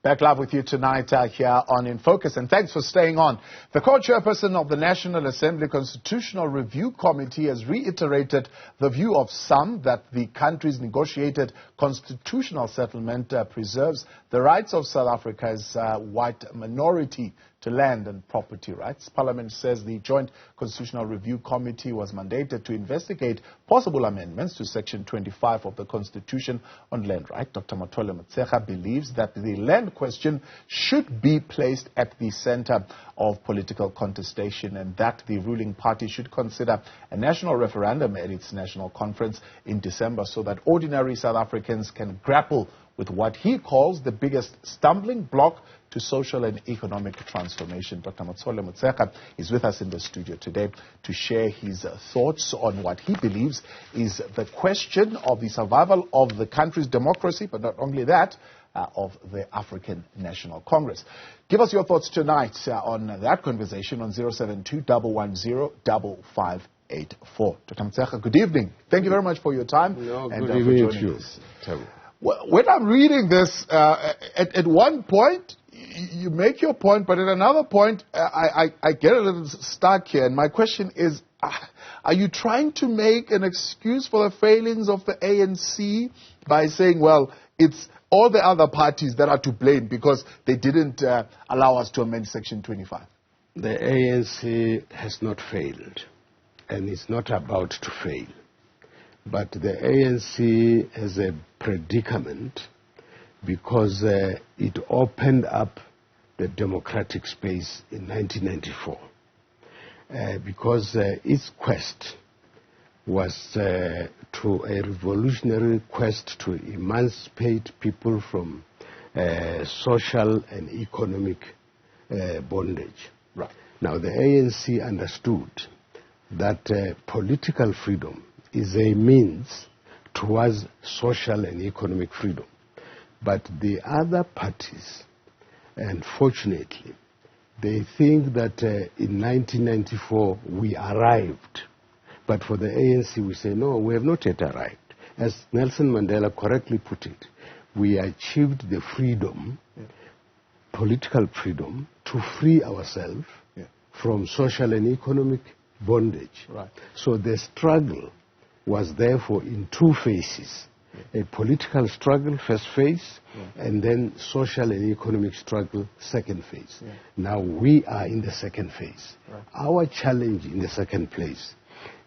Back live with you tonight here on In Focus, and thanks for staying on. The co-chairperson of the National Assembly Constitutional Review Committee has reiterated the view of some that the country's negotiated constitutional settlement preserves the rights of South Africa's white minority to land and property rights. Parliament says the Joint Constitutional Review Committee was mandated to investigate possible amendments to Section 25 of the Constitution on land right. Dr. Mathole Motshekga believes that the land question should be placed at the center of political contestation and that the ruling party should consider a national referendum at its national conference in December so that ordinary South Africans can grapple with what he calls the biggest stumbling block to social and economic transformation. Dr. Mathole Motshekga is with us in the studio today to share his thoughts on what he believes is the question of the survival of the country's democracy, but not only that, of the African National Congress. Give us your thoughts tonight on that conversation on 072-110-5584. Dr. Motshekga, good evening. Thank you very much for your time. Good evening to you. When I'm reading this, at one point, you make your point, but at another point, I get a little stuck here. And my question is, are you trying to make an excuse for the failings of the ANC by saying, well, it's all the other parties that are to blame because they didn't allow us to amend Section 25? The ANC has not failed, and it's not about to fail. But the ANC has a predicament because it opened up the democratic space in 1994. Because its quest was to a revolutionary quest to emancipate people from social and economic bondage. Right. Now, the ANC understood that political freedom is a means towards social and economic freedom. But the other parties, unfortunately, they think that in 1994 we arrived. But for the ANC, we say, no, we have not yet arrived. As Nelson Mandela correctly put it, we achieved the freedom, political freedom, to free ourselves from social and economic bondage. Right. So the struggle was therefore in two phases. A political struggle, first phase, and then social and economic struggle, second phase. Now we are in the second phase. Right. Our challenge in the second place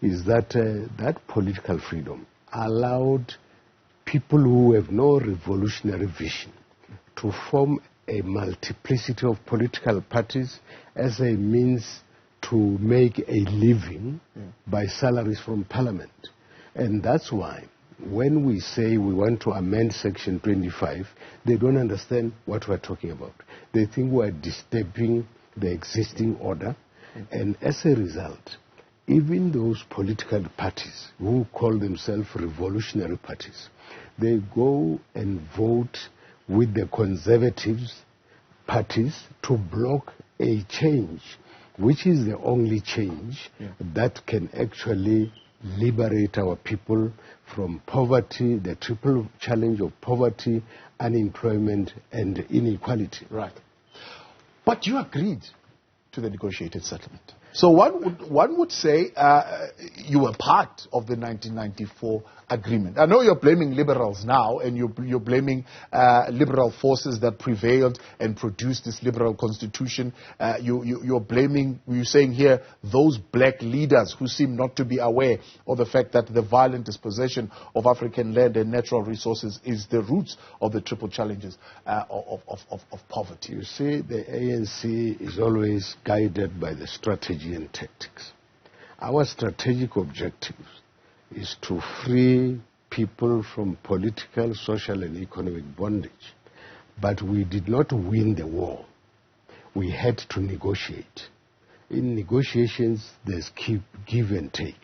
is that that political freedom allowed people who have no revolutionary vision to form a multiplicity of political parties as a means to make a living by salaries from Parliament. And that's why when we say we want to amend Section 25, they don't understand what we're talking about. They think we're disturbing the existing order. And as a result, even those political parties who call themselves revolutionary parties, they go and vote with the conservatives parties to block a change, which is the only change that can actually liberate our people from poverty, the triple challenge of poverty, unemployment, and inequality. Right. But you agreed to the negotiated settlement. So one would say you were part of the 1994 agreement. I know you're blaming liberals now, and you're blaming liberal forces that prevailed and produced this liberal constitution. You're blaming, you're saying here, those black leaders who seem not to be aware of the fact that the violent dispossession of African land and natural resources is the roots of the triple challenges of poverty. You see, the ANC is always guided by the strategy and tactics. Our strategic objective is to free people from political, social, and economic bondage. But we did not win the war. We had to negotiate. In negotiations, there's give and take.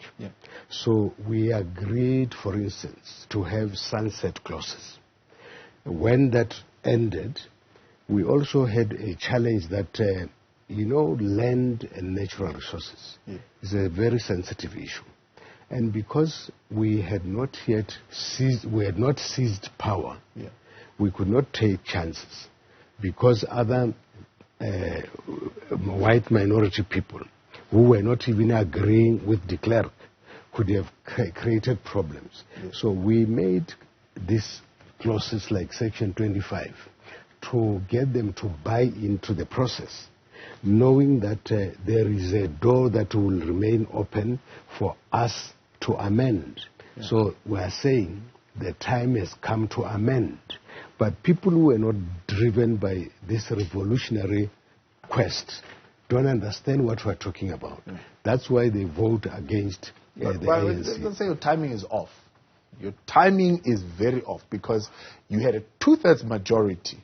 So we agreed, for instance, to have sunset clauses. When that ended, we also had a challenge that land and natural resources is a very sensitive issue. And because we had not seized power, we could not take chances. because other white minority people who were not even agreeing with de Klerk could have created problems. Yes. So we made these clauses like Section 25 to get them to buy into the process, knowing that there is a door that will remain open for us to amend. Yeah. So we are saying the time has come to amend. But people who are not driven by this revolutionary quest don't understand what we're talking about. Yeah. That's why they vote against the ANC. Let's say your timing is off. Your timing is very off because you had a two-thirds majority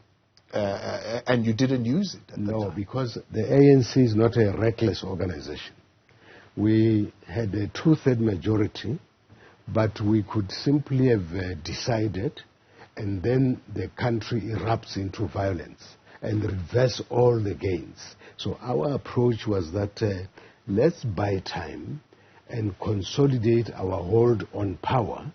and you didn't use it at the time. Because the ANC is not a reckless organization. We had a two-thirds majority, but we could simply have decided, and then the country erupts into violence and reverse all the gains. So our approach was that let's buy time and consolidate our hold on power,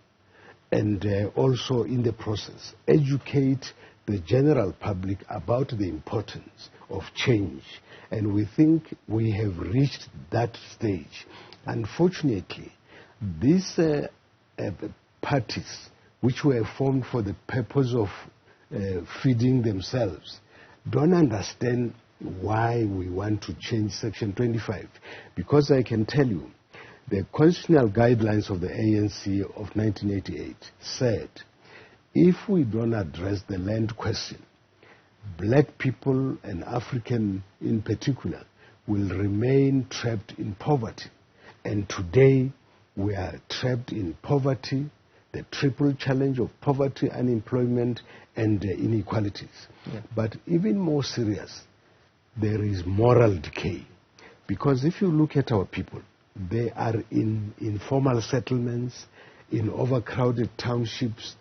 and also in the process educate the general public about the importance of change. And we think we have reached that stage. Unfortunately, these parties, which were formed for the purpose of feeding themselves, don't understand why we want to change Section 25. Because I can tell you, the constitutional guidelines of the ANC of 1988 said, if we don't address the land question, black people and African in particular will remain trapped in poverty. And today we are trapped in poverty, the triple challenge of poverty, unemployment, and inequalities. Yeah. But even more serious, there is moral decay. Because if you look at our people, they are in informal settlements, in overcrowded townships.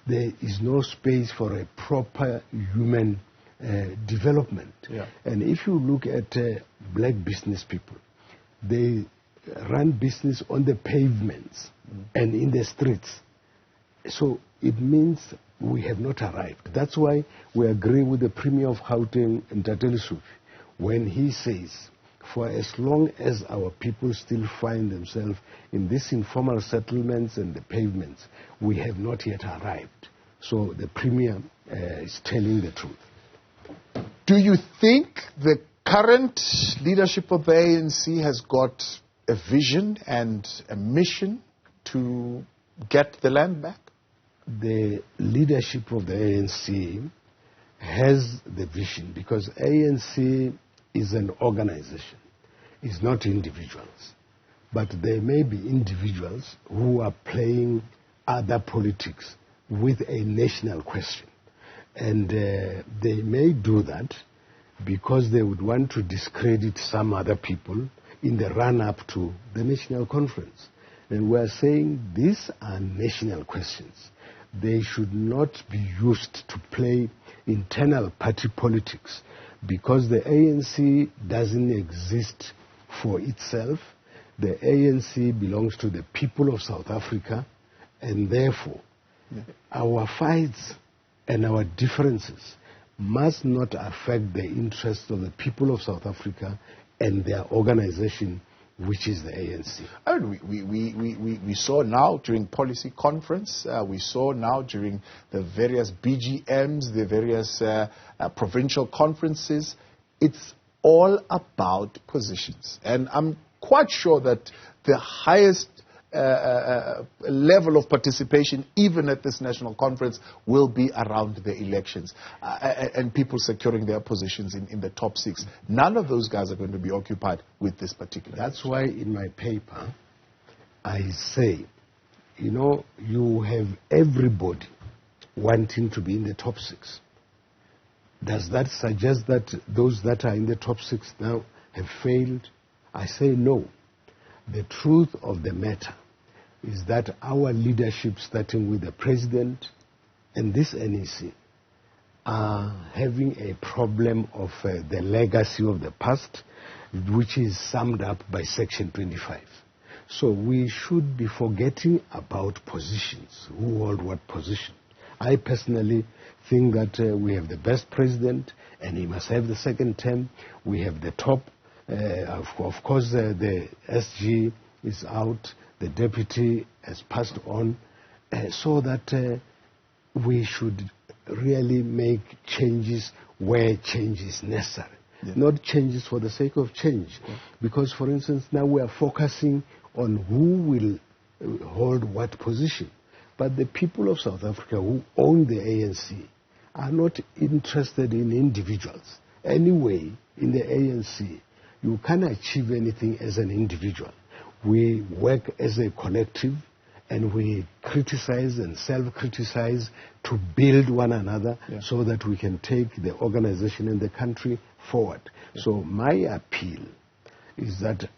There is no space for a proper human development. Yeah. And if you look at black business people, they run business on the pavements and in the streets. So it means we have not arrived. That's why we agree with the Premier of Gauteng, Ntatele Sufi, when he says, for as long as our people still find themselves in these informal settlements and the pavements, we have not yet arrived. So the Premier is telling the truth. Do you think the current leadership of the ANC has got a vision and a mission to get the land back? The leadership of the ANC has the vision, because ANC is an organization. It's not individuals. But there may be individuals who are playing other politics with a national question. And they may do that because they would want to discredit some other people in the run-up to the national conference. And we're saying these are national questions. They should not be used to play internal party politics, because the ANC doesn't exist for itself. The ANC belongs to the people of South Africa, and therefore our fights and our differences must not affect the interests of the people of South Africa and their organization, which is the ANC. I mean, we saw now during policy conference, we saw now during the various BGMs, the various provincial conferences, it's all about positions. And I'm quite sure that the highest level of participation, even at this national conference, will be around the elections and people securing their positions in the top six. None of those guys are going to be occupied with this particular. That's why in my paper I say, you have everybody wanting to be in the top six. Does that suggest that those that are in the top six now have failed? I say no. The truth of the matter is that our leadership, starting with the president and this NEC, are having a problem of the legacy of the past, which is summed up by Section 25. So we should be forgetting about positions, who hold what position. I personally think that we have the best president, and he must have the second term. We have the top. Of course, the SG is out. The deputy has passed on. So that we should really make changes where change is necessary. Yeah. Not changes for the sake of change. Yeah. Because, for instance, now we are focusing on who will hold what position. But the people of South Africa who own the ANC are not interested in individuals. Anyway, in the ANC, you can't achieve anything as an individual. We work as a collective, and we criticize and self-criticize to build one another, yeah, so that we can take the organization and the country forward. Yeah. So my appeal is that,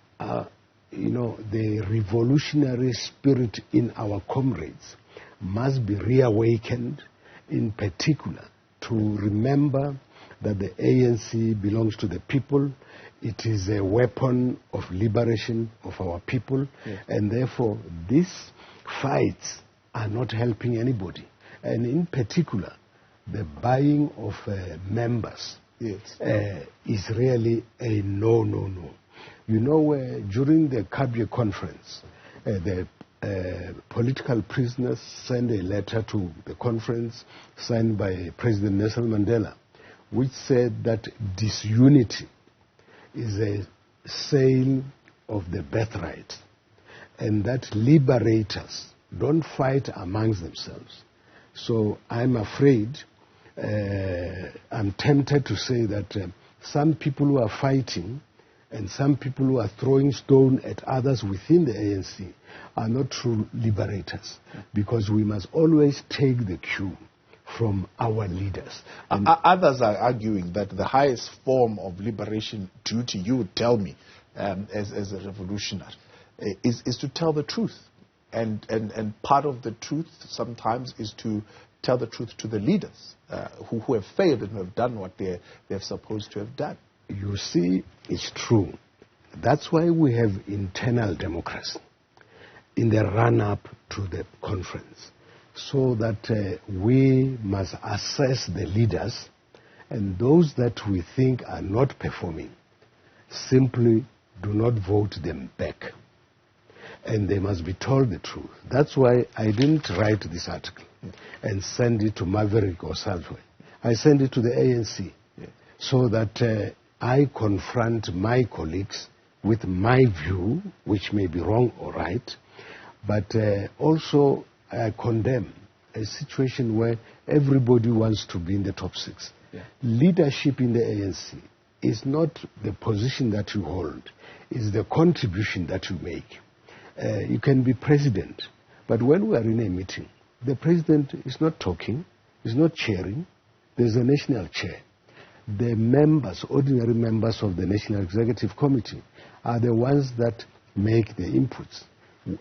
the revolutionary spirit in our comrades must be reawakened, in particular to remember that the ANC belongs to the people. It is a weapon of liberation of our people, yeah, and therefore these fights are not helping anybody. And in particular, the buying of members, yes, is really a no. You know, during the Kabye conference, the political prisoners sent a letter to the conference signed by President Nelson Mandela, which said that disunity is a sale of the birthright, and that liberators don't fight amongst themselves. So I'm afraid, I'm tempted to say that some people who are fighting and some people who are throwing stone at others within the ANC are not true liberators, because we must always take the cue from our leaders. Others are arguing that the highest form of liberation duty, you would tell me, as a revolutionary, is to tell the truth. And part of the truth sometimes is to tell the truth to the leaders who have failed and who have done what they're supposed to have done. You see, it's true. That's why we have internal democracy in the run-up to the conference, so that we must assess the leaders, and those that we think are not performing, simply do not vote them back. And they must be told the truth. That's why I didn't write this article and send it to Maverick or Saltway. I sent it to the ANC, so that I confront my colleagues with my view, which may be wrong or right, but also I condemn a situation where everybody wants to be in the top six. Yeah. Leadership in the ANC is not the position that you hold, it's the contribution that you make. You can be president, but when we are in a meeting, the president is not talking, is not chairing, there's a national chair. The members, ordinary members of the National Executive Committee, are the ones that make the inputs.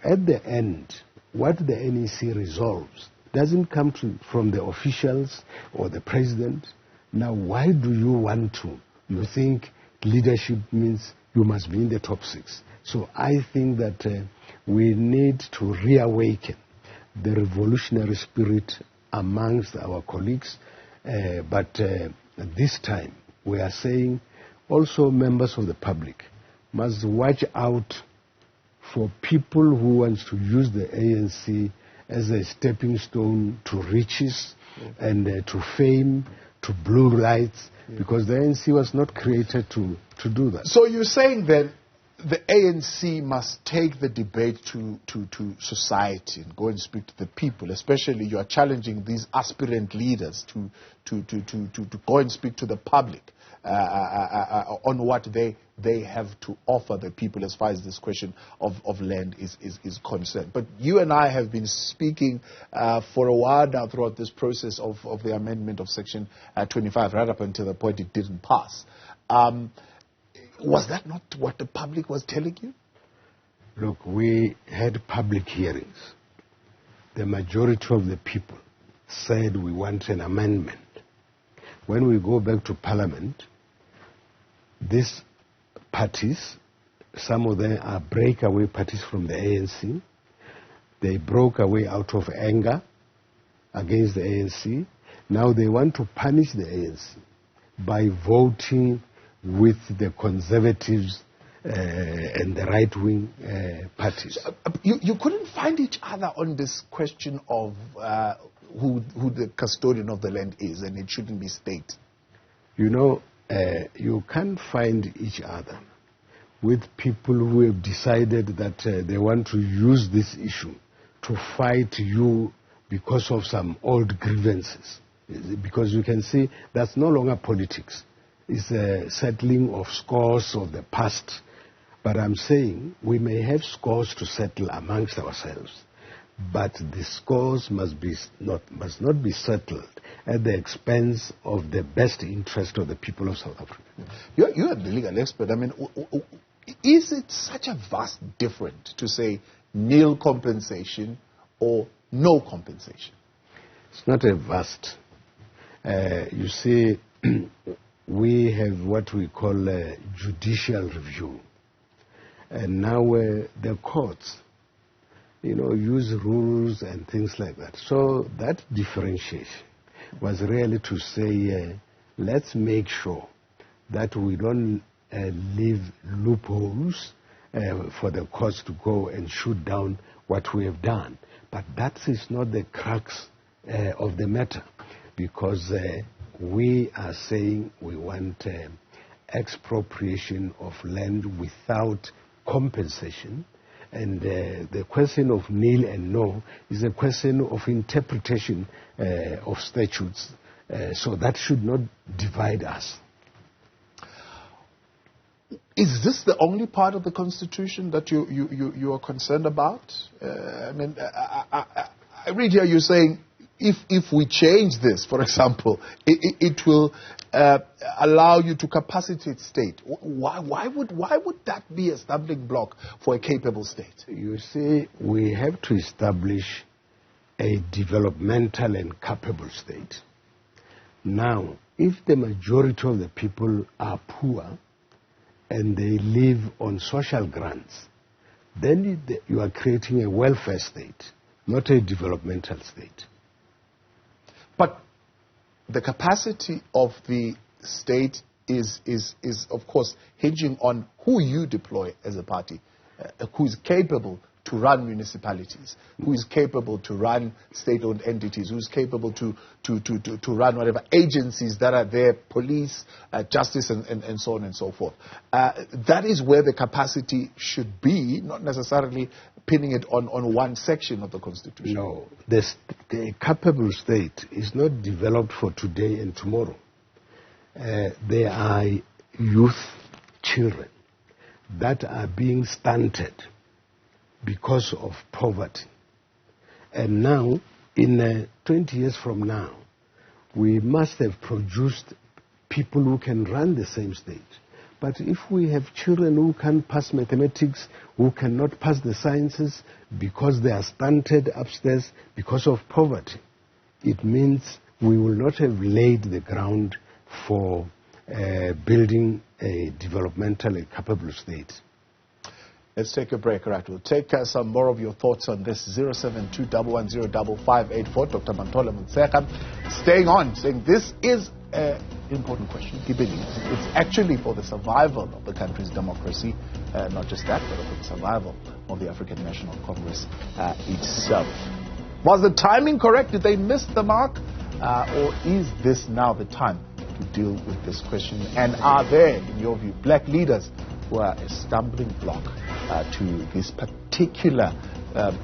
At the end, what the NEC resolves doesn't come from the officials or the president. Now, why do you want to? You think leadership means you must be in the top six. So I think that we need to reawaken the revolutionary spirit amongst our colleagues, but this time we are saying also members of the public must watch out for people who want to use the ANC as a stepping stone to riches, and to fame, to blue lights, because the ANC was not created to do that. So you're saying then the ANC must take the debate to society and go and speak to the people, especially you are challenging these aspirant leaders to go and speak to the public on what they have to offer the people as far as this question of land is concerned. But you and I have been speaking for a while now throughout this process of the amendment of Section 25, right up until the point it didn't pass. Was that not what the public was telling you? Look, we had public hearings. The majority of the people said we want an amendment. When we go back to Parliament, these parties, some of them are breakaway parties from the ANC. They broke away out of anger against the ANC. Now they want to punish the ANC by voting with the conservatives and the right-wing parties. You couldn't find each other on this question of who the custodian of the land is, and it shouldn't be state. You know, you can't find each other with people who have decided that they want to use this issue to fight you because of some old grievances. Because you can see that's no longer politics. It's a settling of scores of the past. But I'm saying we may have scores to settle amongst ourselves, but the scores must not be settled at the expense of the best interest of the people of South Africa. You're the legal expert. I mean, is it such a vast difference to say nil compensation or no compensation? It's not a vast. You see, we have what we call a judicial review. And now the courts, use rules and things like that. So that differentiation was really to say, let's make sure that we don't leave loopholes for the courts to go and shoot down what we have done. But that is not the crux of the matter, because we are saying we want expropriation of land without compensation, and the question of nil and no is a question of interpretation of statutes, so that should not divide us. Is this the only part of the Constitution that you are concerned about? I mean, I read here you saying if we change this, for example, it will allow you to capacitate state. Why would that be a stumbling block for a capable state? You see, we have to establish a developmental and capable state. Now, if the majority of the people are poor and they live on social grants, then you are creating a welfare state, not a developmental state. But the capacity of the state is of course hinging on who you deploy as a party, who is capable to run municipalities, who is capable to run state-owned entities, who is capable to run whatever agencies that are there, police, justice, and so on and so forth. That is where the capacity should be, not necessarily pinning it on one section of the Constitution. No, the capable state is not developed for today and tomorrow. There are youth, children, that are being stunted because of poverty. And now, in 20 years from now, we must have produced people who can run the same state. But if we have children who can't pass mathematics, who cannot pass the sciences because they are stunted upstairs because of poverty, it means we will not have laid the ground for building a developmental and capable state. Let's take a break, right? We'll take some more of your thoughts on this. 072-110-5584. Dr. Mathole Motshekga staying on, saying this is an important question. He believes it's actually for the survival of the country's democracy, not just that, but for the survival of the African National Congress itself. Was the timing correct? Did they miss the mark? Or is this now the time to deal with this question? And are there, in your view, black leaders who are a stumbling block to this particular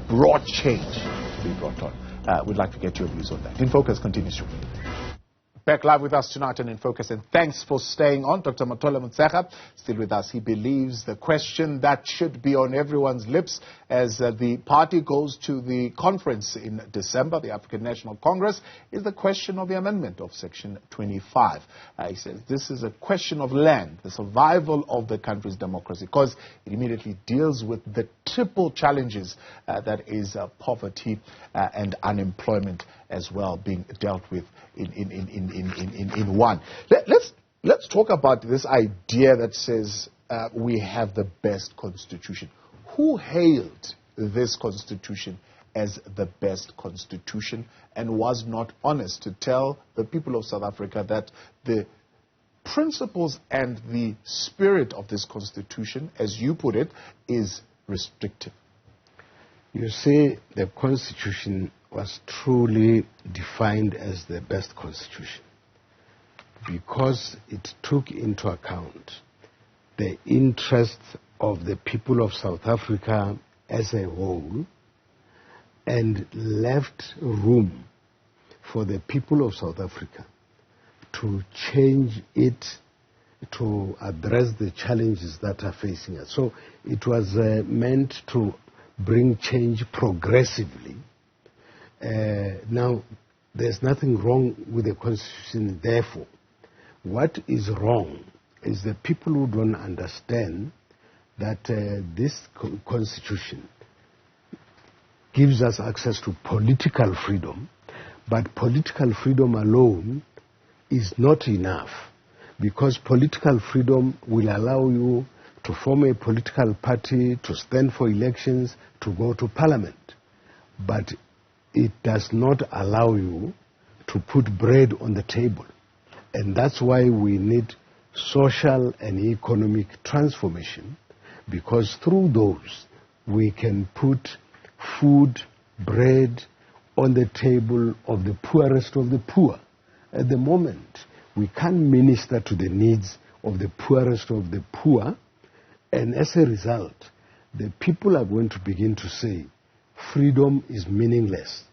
broad change to be brought on? We'd like to get your views on that. In Focus continues shortly. Back live with us tonight and In Focus, and thanks for staying on. Dr. Mathole Motshekga still with us. He believes the question that should be on everyone's lips as the party goes to the conference in December, the African National Congress, is the question of the amendment of Section 25. He says this is a question of land, the survival of the country's democracy, because it immediately deals with the triple challenges that is poverty and unemployment as well being dealt with in one. Let's talk about this idea that says we have the best constitution. Who hailed this constitution as the best constitution and was not honest to tell the people of South Africa that the principles and the spirit of this constitution, as you put it, is restrictive? You see, the constitution was truly defined as the best constitution because it took into account the interests of the people of South Africa as a whole and left room for the people of South Africa to change it to address the challenges that are facing us. So it was meant to bring change progressively. Now, there's nothing wrong with the Constitution, therefore. What is wrong is the people who don't understand that this Constitution gives us access to political freedom, but political freedom alone is not enough, because political freedom will allow you to form a political party, to stand for elections, to go to parliament. But it does not allow you to put bread on the table. And that's why we need social and economic transformation, because through those we can put food, bread on the table of the poorest of the poor. At the moment, we can't minister to the needs of the poorest of the poor, and as a result, the people are going to begin to say, freedom is meaningless.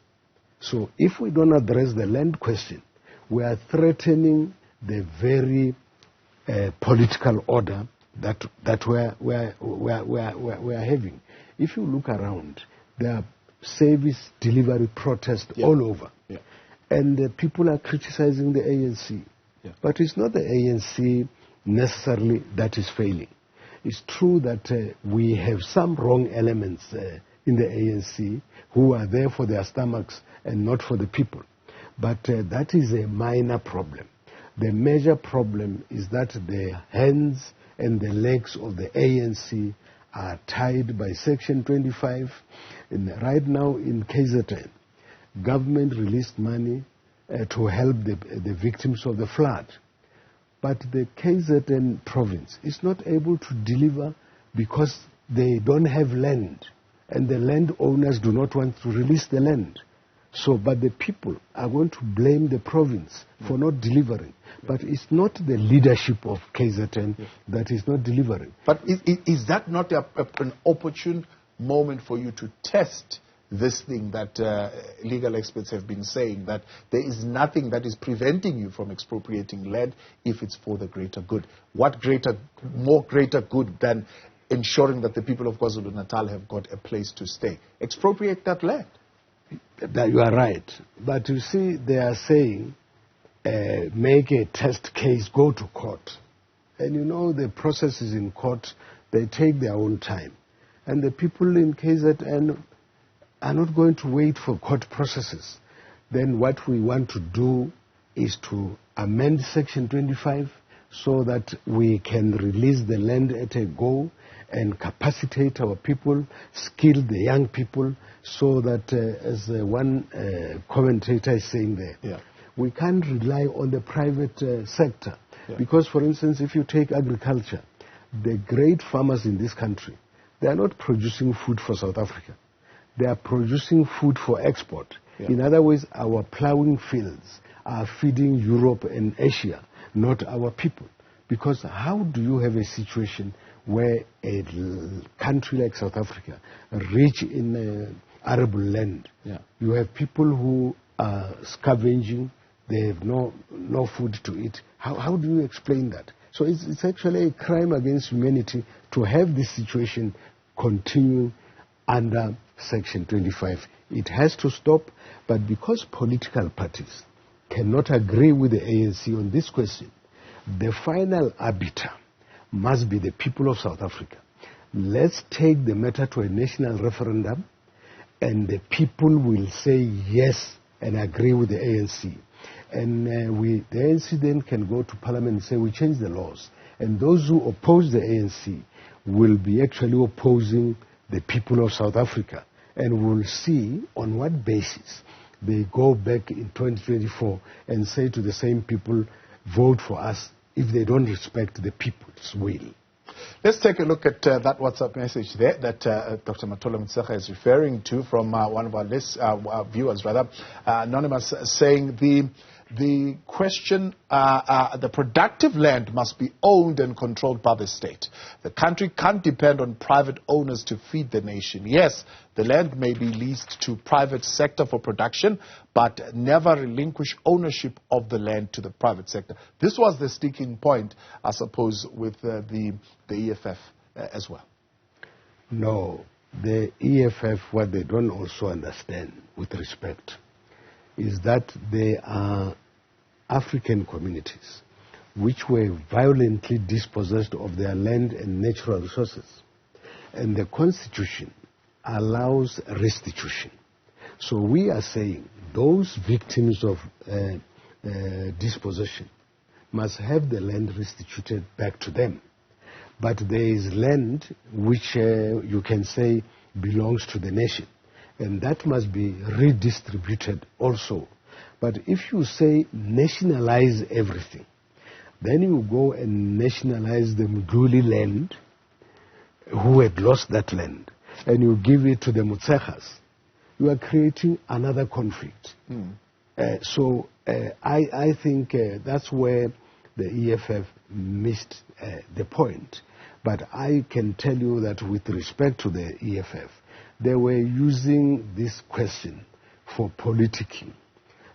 So if we don't address the land question, we are threatening the very political order that we are having. If you look around, there are service delivery protests all over. Yeah. And people are criticizing the ANC. Yeah. But it's not the ANC necessarily that is failing. It's true that we have some wrong elements in the ANC who are there for their stomachs and not for the people. But that is a minor problem. The major problem is that the hands and the legs of the ANC are tied by Section 25. And right now in KZN, government released money to help the victims of the flood. But the KZN province is not able to deliver because they don't have land, and the landowners do not want to release the land. So, but the people are going to blame the province for not delivering. But it's not the leadership of KZN that is not delivering. But is that not an opportune moment for you to test this thing that legal experts have been saying, that there is nothing that is preventing you from expropriating land if it's for the greater good? What more greater good than ensuring that the people of KwaZulu-Natal have got a place to stay? Expropriate that land. You are right. But you see, they are saying, make a test case, go to court. And you know, the processes in court, they take their own time. And the people in KZN are not going to wait for court processes. Then what we want to do is to amend Section 25 so that we can release the land at a go and capacitate our people, skill the young people, so that, as one commentator is saying there, we can't rely on the private sector. Because, for instance, if you take agriculture, the great farmers in this country, they are not producing food for South Africa. They are producing food for export. In other words, our plowing fields are feeding Europe and Asia, not our people. Because how do you have a situation where a country like South Africa, rich in arable land, you have people who are scavenging, they have no food to eat? How do you explain that? So it's actually a crime against humanity to have this situation continue under Section 25. It has to stop, but because political parties cannot agree with the ANC on this question, the final arbiter must be the people of South Africa. Let's take the matter to a national referendum, and the people will say yes and agree with the ANC. And the ANC then can go to Parliament and say, we change the laws. And those who oppose the ANC will be actually opposing the people of South Africa. And we'll see on what basis they go back in 2024 and say to the same people, vote for us, if they don't respect the people's will. Let's take a look at that WhatsApp message there that Dr. Mathole Motshekga is referring to from one of our viewers, anonymous, saying the question, the productive land must be owned and controlled by the state. The country can't depend on private owners to feed the nation. Yes, the land may be leased to private sector for production, but never relinquish ownership of the land to the private sector. This was the sticking point, I suppose, with the EFF as well. No, the EFF, what they don't also understand with respect is that there are African communities which were violently dispossessed of their land and natural resources. And the Constitution allows restitution. So we are saying those victims of dispossession must have the land restituted back to them. But there is land which you can say belongs to the nation, and that must be redistributed also. But if you say nationalize everything, then you go and nationalize the Mduli land, who had lost that land, and you give it to the Motshekgas, you are creating another conflict. So I think that's where the EFF missed the point. But I can tell you that with respect to the EFF, they were using this question for politicking,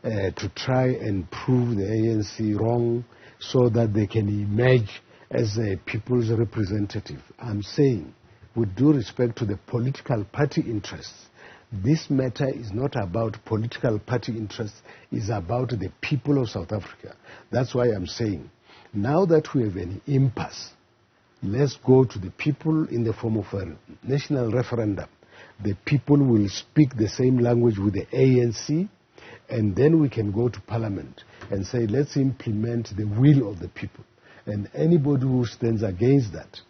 to try and prove the ANC wrong so that they can emerge as a people's representative. I'm saying, with due respect to the political party interests, this matter is not about political party interests, it's about the people of South Africa. That's why I'm saying, now that we have an impasse, let's go to the people in the form of a national referendum. The people will speak the same language with the ANC, and then we can go to Parliament and say, let's implement the will of the people. And anybody who stands against that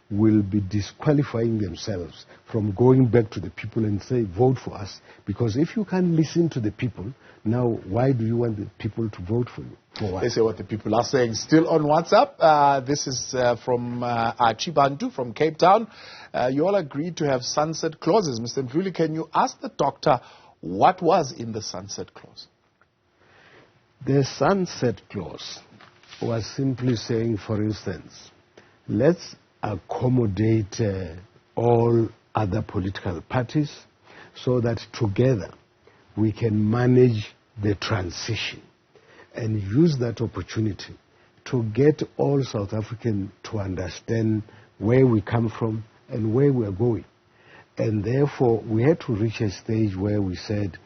will be disqualifying themselves from going back to the people and say, vote for us. Because if you can't listen to the people, now why do you want the people to vote for you? For what? They say what the people are saying. Still on WhatsApp, this is from Chibantu from Cape Town. You all agreed to have sunset clauses. Mr. Ndluli, can you ask the doctor what was in the sunset clause? The sunset clause was simply saying, for instance, let's accommodate all other political parties so that together we can manage the transition and use that opportunity to get all South Africans to understand where we come from and where we are going. And therefore, we had to reach a stage where we said,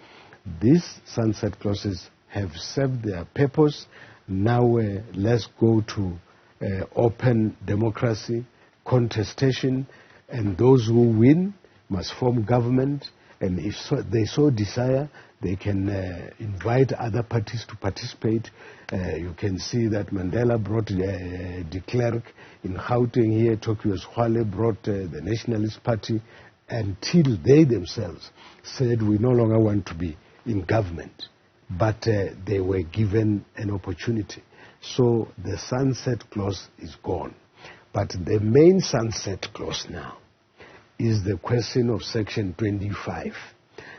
these sunset clauses have served their purpose. Now let's go to open democracy, contestation, and those who win must form government. And if they so desire, they can invite other parties to participate. You can see that Mandela brought de Klerk in Gauteng here. Tokyo Skhwale brought the Nationalist Party, until they themselves said we no longer want to be in government. But they were given an opportunity. So the sunset clause is gone. But the main sunset clause now is the question of Section 25.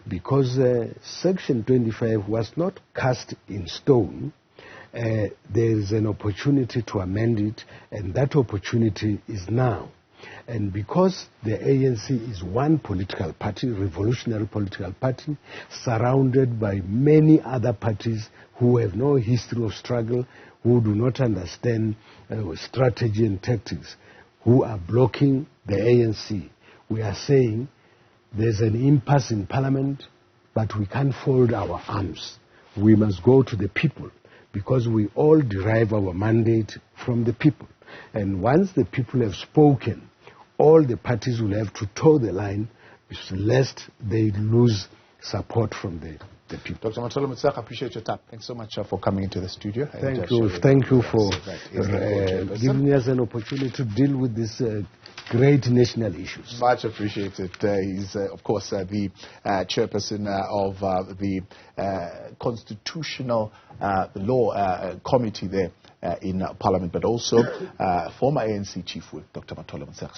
Because Section 25 was not cast in stone, there is an opportunity to amend it, and that opportunity is now. And because the ANC is one political party, revolutionary political party, surrounded by many other parties who have no history of struggle, who do not understand strategy and tactics, who are blocking the ANC, we are saying there's an impasse in Parliament, but we can't fold our arms. We must go to the people, because we all derive our mandate from the people. And once the people have spoken, all the parties will have to toe the line, lest they lose support from the the people. Dr. Mathole Motshekga, I appreciate your time. Thanks so much for coming into the studio. Thank you for giving us an opportunity to deal with these great national issues. Much appreciated. He's, of course, the chairperson of the Constitutional Law Committee there in Parliament, but also former ANC Chief Whip, Dr. Mathole Motshekga.